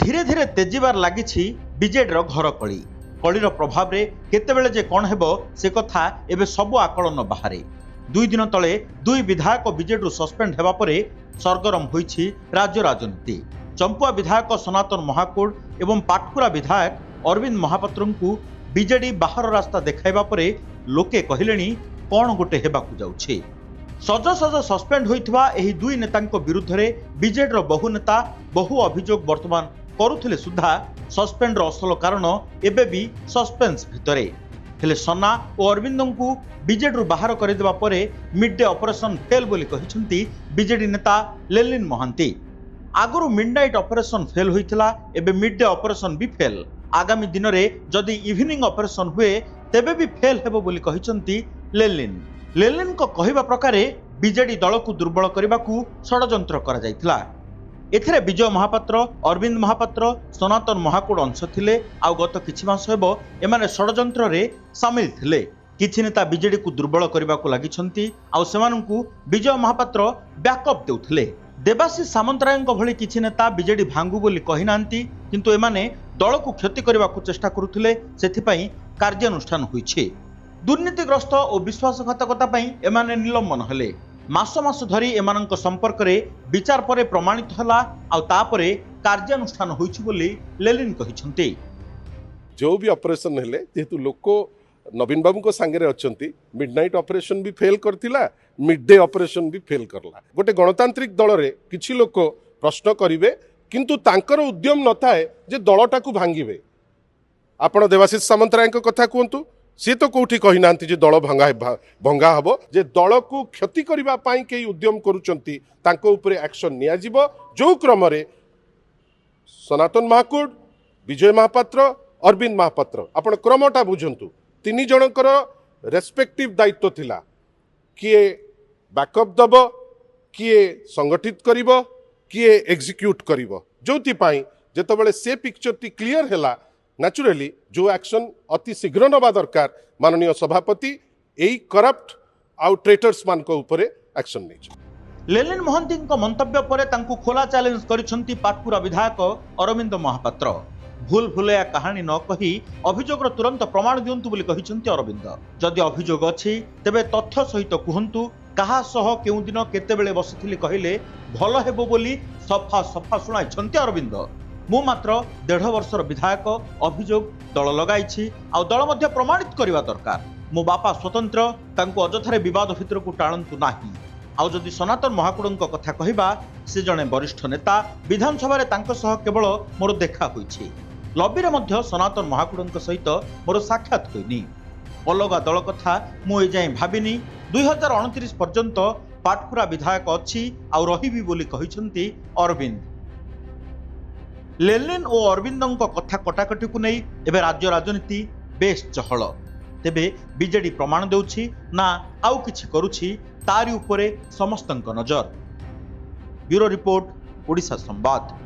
धीरे धीरे तेजिबार लागिछि बीजेडी घर कली कलीर प्रभाव रे केतेबेले जे कौन हेबो से कथा एबे सबु आकलन बाहरे। 2 दिन तले 2 विधायक बीजेडी सस्पेंड हेबा परे सरगरम होईछि राज्य राजनीति। चंपुआ विधायक सनातन महाकूड एवं पाटकुरा विधायक अरविंद महापात्र को बीजेडी बाहर रास्ता देखाइबा परे लोके कहिलेनी कौन गोटे हेबाकु जाउछि। सज सज सस्पेंड होइथिबा एही 2 नेतांको विरुद्ध रे बीजेडी बहु नेता बहु अभियोग वर्तमान करुथिले सुधा सस्पेंड असल कारण एबे भी सस्पेंस भितरे। हेले सना और अरविंद को बीजेडी बाहर करदेवा परे मिड डे ऑपरेशन फेल बोली कहिसंती बीजेडी नेता लेलिन महांती। आगुरु मिडनाइट ऑपरेशन फेल होइथिला एबे मिड डे ऑपरेशन भी फेल। आगामी दिन रे जदि इवनिंग ऑपरेशन हुए तेबे भी फेल हेबो बोली कहिसंती लेलिन। लेलिन को कहिबा प्रकारे बीजेडी दल को दुर्बल करने को षड्यंत्र करा जायतिला। एथिरे विजय महापात्र अरविंद महापात्र सनातन महाकूड अंश थिले। आउ गत किछि मास हेबो एमाने षड्यंत्र रे सामिल थिले। किछि नेता बीजेडी को दुर्बल करने को लागिछंती आउ सेमानंकु विजय महापात्र बैकअप देउथिले। देवाशीष सामंतरायଙ୍କ भଳି किछि नेता बीजेडी भांगु बोली कहि नांती किंतु एमाने दल को क्षति करने को चेष्टा करुथिले। सेथिपई कार्यानुष्ठान होईछि। दुर्नीतिग्रस्त और विश्वासघातकता पई एमाने निलंबन हेले। मास मास धरी एमानंक संपर्क रे विचार परे प्रमाणित हला आउ तापरे कार्यानुष्ठान होईछि बोली लेलिन कहिसंती। जो भी ऑपरेशन हेले जेतु लोक नवीन बाबू को सांगे अच्छी मिडनाइट ऑपरेशन भी फेल करथिला मिड डे ऑपरेशन भी फेल करला। गोटे गणतांत्रिक दल रे किछि लोक प्रश्न करिवे किंतु तांकर उद्यम न थाए जे दलटा को भांगिबे। आपण देवाशीष सामंतराय कथा कहतु सी तो कौटी कही ना दल भंगा हम जे दल को क्षति करने कई उद्यम करुचंती तांको उपरे एक्शन निया जिवो। जो क्रम रे सनातन महाकूड विजय महापात्र अरविंद महापात्र आपण क्रमटा बुझंतु 3 जनकर रेस्पेक्टिव दायित्व थिला। किए बैकअप दब किए संगठित करिवो किए एग्जीक्यूट करिवो। जोथि पाई जेतबेले से पिक्चर टी क्लियर हैला नेचुरली जो एक्शन अति शीघ्र नवा दरकार माननीय सभापति एई करप्ट आउ ट्रेटर्स मान को ऊपर एक्शन नहीं। लेलिन महंती मंतव्य पर तांकु खोला चैलेंज करिसंती पाटकुरा विधायक अरविंद महापात्र। भूल भुलया कहानी न कही अभियोगर तुरंत प्रमाण दियंतु बोली कहिसंती अरविंद। जदि अभियोग अछि तेबे तथ्य सहित कुहंतु कहा सह केउ दिन केतेबेले बसिथिली कहिले भल हेबो बोली सफा सफा सुनाइछंती अरविंद। मु मात्र 1.5 वर्षर विधायक अभियोग दल लगाई आउ दल मध्य प्रमाणित करने दरकार। मो बापा स्वतंत्र तांको अजथारे विवाद भितर को टाणंतु नाही। आउ जदि सनातन महाकूडଙ୍କ कथा कहिबा से जने वरिष्ठ नेता विधानसभा रे तांको सह केवल मोर देखा होईछि। लबी रे मध्य सनातन महाकूडଙ୍କ सहित मोर साक्षात होइनी। अलगा दल कथा मु ए जाय भाबिनी। 2029 पर्यंत पाटकुरा विधायक अछि आउ रहिबी बोली कहिसंती अरविंद। लेलिन और अरविंदଙ୍କ कथा कटाकटी को नहीं एबे राज्य राजनीति बेस चहल। तेबे बीजेडी प्रमाण देउछि ना आउ किछि करुछि तारी उपरे समस्तଙ୍କ नजर। ब्यूरो रिपोर्ट ओडिशा संवाद।